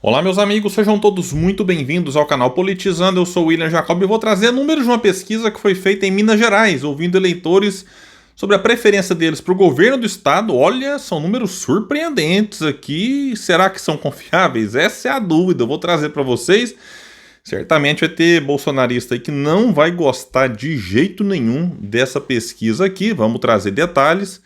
Olá, meus amigos, sejam todos muito bem-vindos ao canal Politizando. Eu sou o William Jacob e vou trazer números de uma pesquisa que foi feita em Minas Gerais, ouvindo eleitores sobre a preferência deles para o governo do estado. Olha, são números surpreendentes aqui. Será que são confiáveis? Essa é a dúvida. Eu vou trazer para vocês. Certamente vai ter bolsonarista aí que não vai gostar de jeito nenhum dessa pesquisa aqui. Vamos trazer detalhes.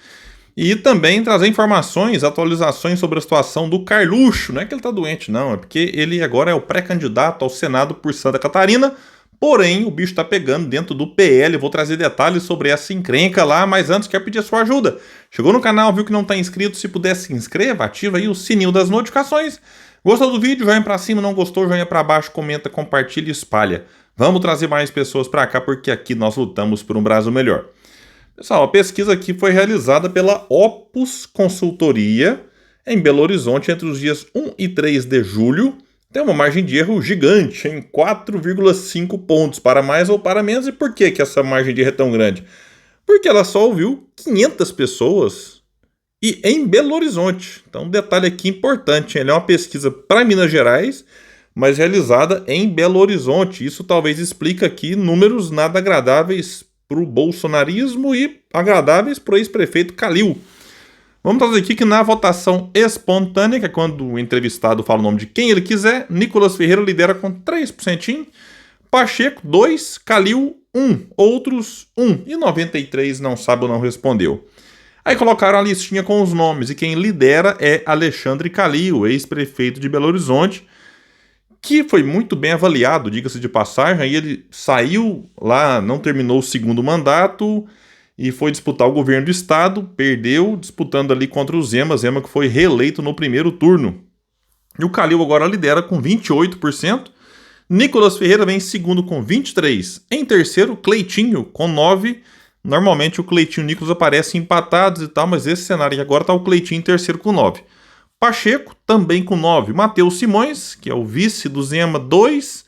E também trazer informações, atualizações sobre a situação do Carluxo. Não é que ele está doente, não. É porque ele agora é o pré-candidato ao Senado por Santa Catarina. Porém, o bicho está pegando dentro do PL. Vou trazer detalhes sobre essa encrenca lá, mas antes quero pedir a sua ajuda. Chegou no canal, viu que não está inscrito? Se puder, se inscreva, ativa aí o sininho das notificações. Gostou do vídeo? Joinha para cima, não gostou? Joinha para baixo, comenta, compartilha e espalha. Vamos trazer mais pessoas para cá, porque aqui nós lutamos por um Brasil melhor. Pessoal, a pesquisa aqui foi realizada pela Opus Consultoria em Belo Horizonte entre os dias 1 e 3 de julho. Tem uma margem de erro gigante, em 4,5 pontos, para mais ou para menos. E por que essa margem de erro é tão grande? Porque ela só ouviu 500 pessoas e em Belo Horizonte. Então, um detalhe aqui importante, ele é uma pesquisa para Minas Gerais, mas realizada em Belo Horizonte. Isso talvez explique aqui números nada agradáveis para o bolsonarismo e agradáveis para o ex-prefeito Calil. Vamos trazer aqui que na votação espontânea, que é quando o entrevistado fala o nome de quem ele quiser, Nicolas Ferreira lidera com 3%, Pacheco 2%, Calil 1%, outros 1%, e 93% não sabe ou não respondeu. Aí colocaram a listinha com os nomes, e quem lidera é Alexandre Calil, ex-prefeito de Belo Horizonte, que foi muito bem avaliado, diga-se de passagem. Aí ele saiu lá, não terminou o segundo mandato e foi disputar o governo do estado, perdeu, disputando ali contra o Zema que foi reeleito no primeiro turno. E o Calil agora lidera com 28%, Nicolas Ferreira vem em segundo com 23%, em terceiro, Cleitinho com 9%, normalmente o Cleitinho e o Nicolas aparecem empatados e tal, mas esse cenário aqui agora está o Cleitinho em terceiro com 9%. Pacheco, também com 9%. Matheus Simões, que é o vice do Zema, 2%.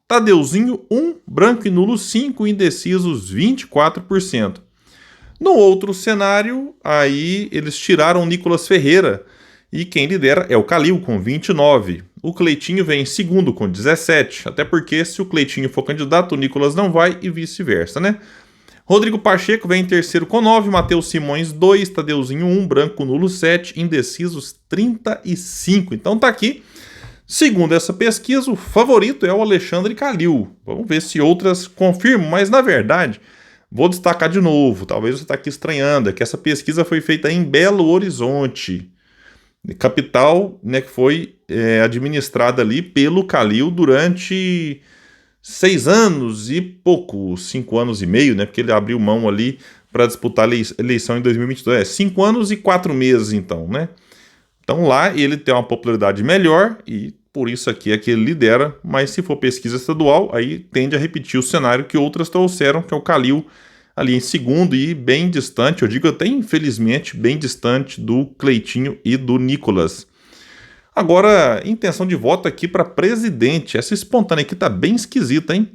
Tadeuzinho, 1%. Branco e nulo, 5%. Indecisos, 24%. No outro cenário, aí eles tiraram o Nicolas Ferreira. E quem lidera é o Calil, com 29%. O Cleitinho vem em segundo, com 17%. Até porque se o Cleitinho for candidato, o Nicolas não vai e vice-versa, né? Rodrigo Pacheco vem em terceiro com 9%, Matheus Simões 2%, Tadeuzinho 1%, Branco nulo 7%, Indecisos 35%. Então tá aqui. Segundo essa pesquisa, o favorito é o Alexandre Calil. Vamos ver se outras confirmam, mas na verdade, vou destacar de novo, talvez você está aqui estranhando, é que essa pesquisa foi feita em Belo Horizonte, capital, né, que foi administrada ali pelo Calil durante 6 anos e pouco, 5 anos e meio, né? Porque ele abriu mão ali para disputar a eleição em 2022. 5 anos e 4 meses, então, né? Então lá ele tem uma popularidade melhor e por isso aqui é que ele lidera, mas se for pesquisa estadual, aí tende a repetir o cenário que outras trouxeram, que é o Calil ali em segundo e bem distante, eu digo até infelizmente, bem distante do Cleitinho e do Nicolas. Agora, intenção de voto aqui para presidente. Essa espontânea aqui tá bem esquisita, hein?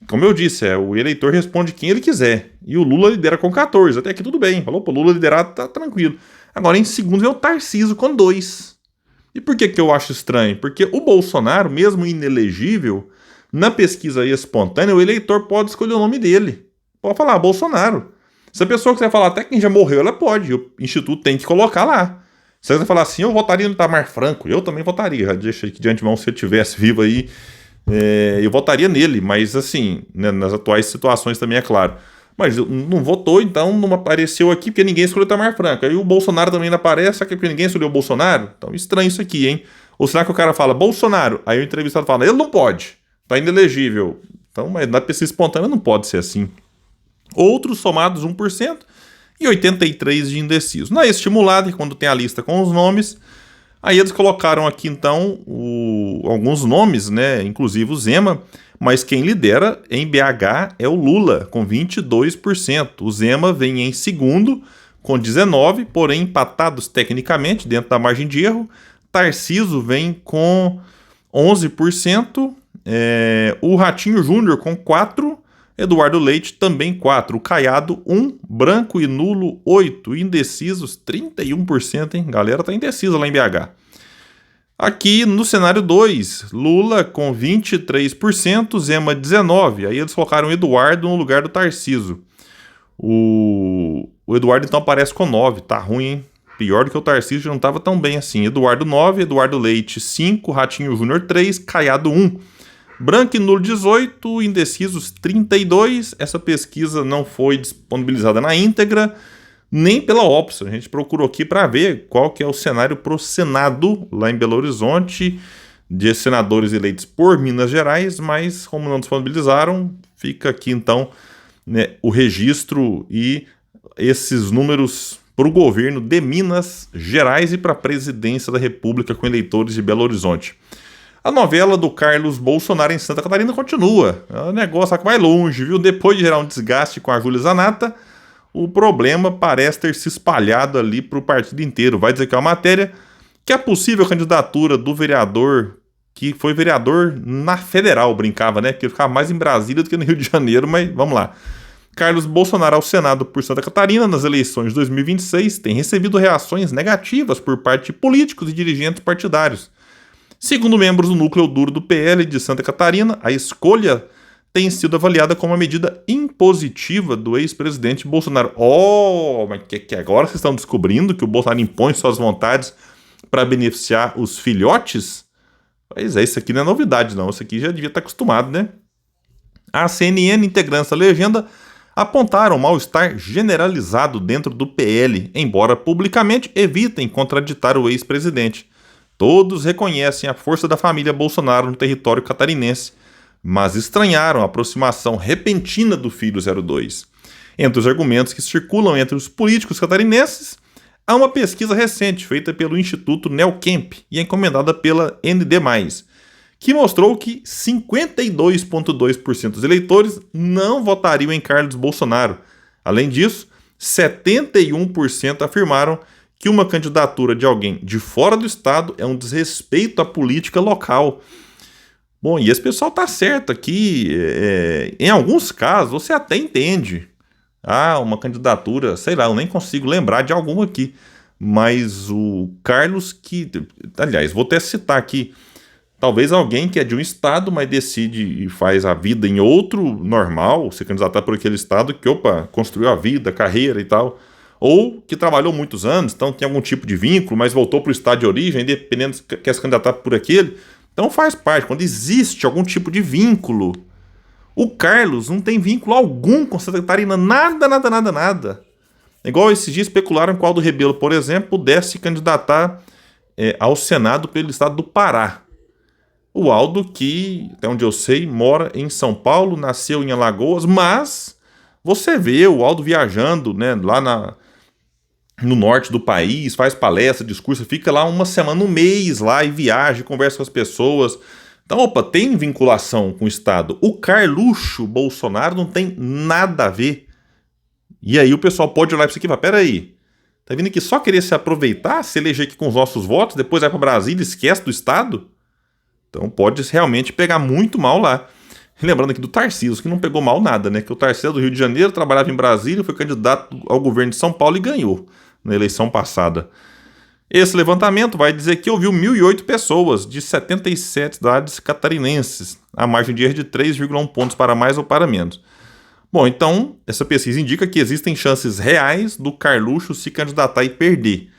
Como eu disse, o eleitor responde quem ele quiser. E o Lula lidera com 14. Até aqui tudo bem. Falou, pô, Lula liderado, tá tranquilo. Agora, em segundo, vem o Tarcísio com 2%. E por que eu acho estranho? Porque o Bolsonaro, mesmo inelegível, na pesquisa aí espontânea, o eleitor pode escolher o nome dele. Pode falar, Bolsonaro. Se a pessoa quiser falar até quem já morreu, ela pode. O Instituto tem que colocar lá. Se você falar assim, eu votaria no Itamar Franco, eu também votaria, já deixa aqui de antemão, se eu estivesse vivo aí, eu votaria nele, mas assim, né, nas atuais situações também é claro. Mas não votou, então não apareceu aqui porque ninguém escolheu o Itamar Franco. Aí o Bolsonaro também não aparece, só que porque ninguém escolheu o Bolsonaro? Então estranho isso aqui, hein? Ou será que o cara fala Bolsonaro, aí o entrevistado fala, ele não pode, tá inelegível. Então, mas na pesquisa espontânea não pode ser assim. Outros somados 1%. E 83 de indeciso. Na estimulada, quando tem a lista com os nomes, aí eles colocaram aqui então alguns nomes, né, inclusive o Zema, mas quem lidera em BH é o Lula, com 22%. O Zema vem em segundo, com 19%, porém empatados tecnicamente, dentro da margem de erro. Tarcísio vem com 11%, o Ratinho Júnior com 4%, Eduardo Leite também 4%, o Caiado 1%, branco e nulo 8%, indecisos 31%, hein? Galera tá indecisa lá em BH. Aqui no cenário 2, Lula com 23%, Zema 19%. Aí eles colocaram o Eduardo no lugar do Tarcísio. O Eduardo então aparece com 9%. Tá ruim, hein? Pior do que o Tarcísio, não estava tão bem assim. Eduardo 9%, Eduardo Leite 5%, Ratinho Júnior 3%, Caiado 1%. Branco e nulo 18%, indecisos 32%. Essa pesquisa não foi disponibilizada na íntegra, nem pela Opsa. A gente procurou aqui para ver qual que é o cenário para o Senado, lá em Belo Horizonte, de senadores eleitos por Minas Gerais, mas como não disponibilizaram, fica aqui então, né, o registro e esses números para o governo de Minas Gerais e para a presidência da República com eleitores de Belo Horizonte. A novela do Carlos Bolsonaro em Santa Catarina continua. É um negócio que vai longe, viu? Depois de gerar um desgaste com a Júlia Zanata, o problema parece ter se espalhado ali para o partido inteiro. Vai dizer que é uma matéria que a possível candidatura do vereador, que foi vereador na Federal, brincava, né? Que ele ficava mais em Brasília do que no Rio de Janeiro, mas vamos lá. Carlos Bolsonaro ao Senado por Santa Catarina nas eleições de 2026 tem recebido reações negativas por parte de políticos e dirigentes partidários. Segundo membros do núcleo duro do PL de Santa Catarina, a escolha tem sido avaliada como uma medida impositiva do ex-presidente Bolsonaro. Mas que agora vocês estão descobrindo que o Bolsonaro impõe suas vontades para beneficiar os filhotes? Pois é, isso aqui não é novidade não, isso aqui já devia estar acostumado, né? A CNN, integrantes da legenda, apontaram mal-estar generalizado dentro do PL, embora publicamente evitem contraditar o ex-presidente. Todos reconhecem a força da família Bolsonaro no território catarinense, mas estranharam a aproximação repentina do filho 02. Entre os argumentos que circulam entre os políticos catarinenses, há uma pesquisa recente feita pelo Instituto Neocamp e encomendada pela ND+, que mostrou que 52,2% dos eleitores não votariam em Carlos Bolsonaro. Além disso, 71% afirmaram que uma candidatura de alguém de fora do estado é um desrespeito à política local. Bom, e esse pessoal tá certo aqui. Em alguns casos, você até entende. Uma candidatura, sei lá, eu nem consigo lembrar de alguma aqui. Mas o Carlos aliás, vou até citar aqui. Talvez alguém que é de um estado, mas decide e faz a vida em outro, normal, se candidatar por aquele estado que, construiu a vida, carreira e tal. Ou que trabalhou muitos anos, então tem algum tipo de vínculo, mas voltou para o estado de origem, dependendo se quer se candidatar por aquele. Então faz parte, quando existe algum tipo de vínculo. O Carlos não tem vínculo algum com Santa Catarina, nada. Igual esses dias especularam que o Aldo Rebelo, por exemplo, pudesse se candidatar ao Senado pelo estado do Pará. O Aldo, que, até onde eu sei, mora em São Paulo, nasceu em Alagoas, mas você vê o Aldo viajando, né, lá no norte do país, faz palestra, discurso, fica lá uma semana, um mês lá e viaja, conversa com as pessoas. Então, tem vinculação com o Estado. O Carluxo Bolsonaro não tem nada a ver. E aí o pessoal pode olhar para isso aqui e falar, peraí, tá vindo aqui só querer se aproveitar, se eleger aqui com os nossos votos, depois vai para Brasília e esquece do Estado? Então pode realmente pegar muito mal lá. Lembrando aqui do Tarcísio, que não pegou mal nada, né? Que o Tarcísio do Rio de Janeiro trabalhava em Brasília, foi candidato ao governo de São Paulo e ganhou na eleição passada. Esse levantamento vai dizer que ouviu 1.008 pessoas de 77 cidades catarinenses, a margem de erro de 3,1 pontos para mais ou para menos. Bom, então, essa pesquisa indica que existem chances reais do Carluxo se candidatar e perder.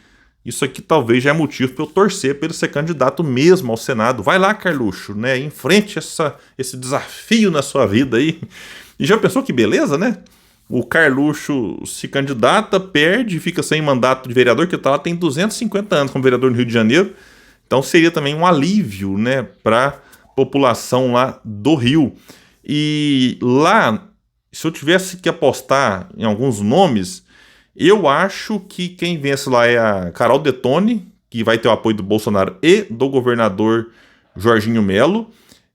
Isso aqui talvez já é motivo para eu torcer para ele ser candidato mesmo ao Senado. Vai lá, Carluxo, né? Enfrente esse desafio na sua vida aí. E já pensou que beleza, né? O Carluxo se candidata, perde, fica sem mandato de vereador, que tá lá, tem 250 anos como vereador no Rio de Janeiro. Então seria também um alívio, né, para a população lá do Rio. E lá, se eu tivesse que apostar em alguns nomes, eu acho que quem vence lá é a Carol Detone, que vai ter o apoio do Bolsonaro e do governador Jorginho Melo,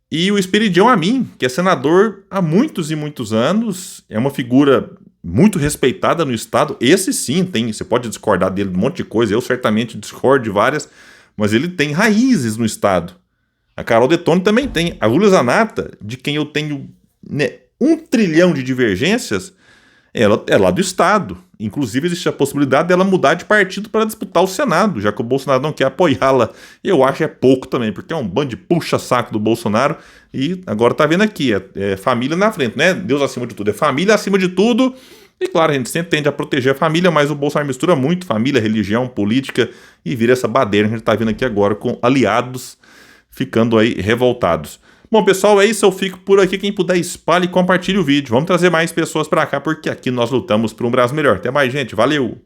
e o Esperidião Amin, que é senador há muitos e muitos anos, é uma figura muito respeitada no estado. Esse sim, você pode discordar dele de um monte de coisa, eu certamente discordo de várias, mas ele tem raízes no estado. A Carol Detone também tem. A Júlia Zanata, de quem eu tenho 1 trilhão de divergências, Ela é lá do Estado. Inclusive, existe a possibilidade dela mudar de partido para disputar o Senado, já que o Bolsonaro não quer apoiá-la. Eu acho que é pouco também, porque é um bando de puxa-saco do Bolsonaro. E agora tá vendo aqui, é família na frente, né? Deus acima de tudo. É família acima de tudo. E claro, a gente sempre tende a proteger a família, mas o Bolsonaro mistura muito família, religião, política e vira essa baderna que a gente tá vendo aqui agora com aliados ficando aí revoltados. Bom, pessoal, é isso. Eu fico por aqui. Quem puder, espalhe e compartilhe o vídeo. Vamos trazer mais pessoas pra cá, porque aqui nós lutamos por um Brasil melhor. Até mais, gente. Valeu!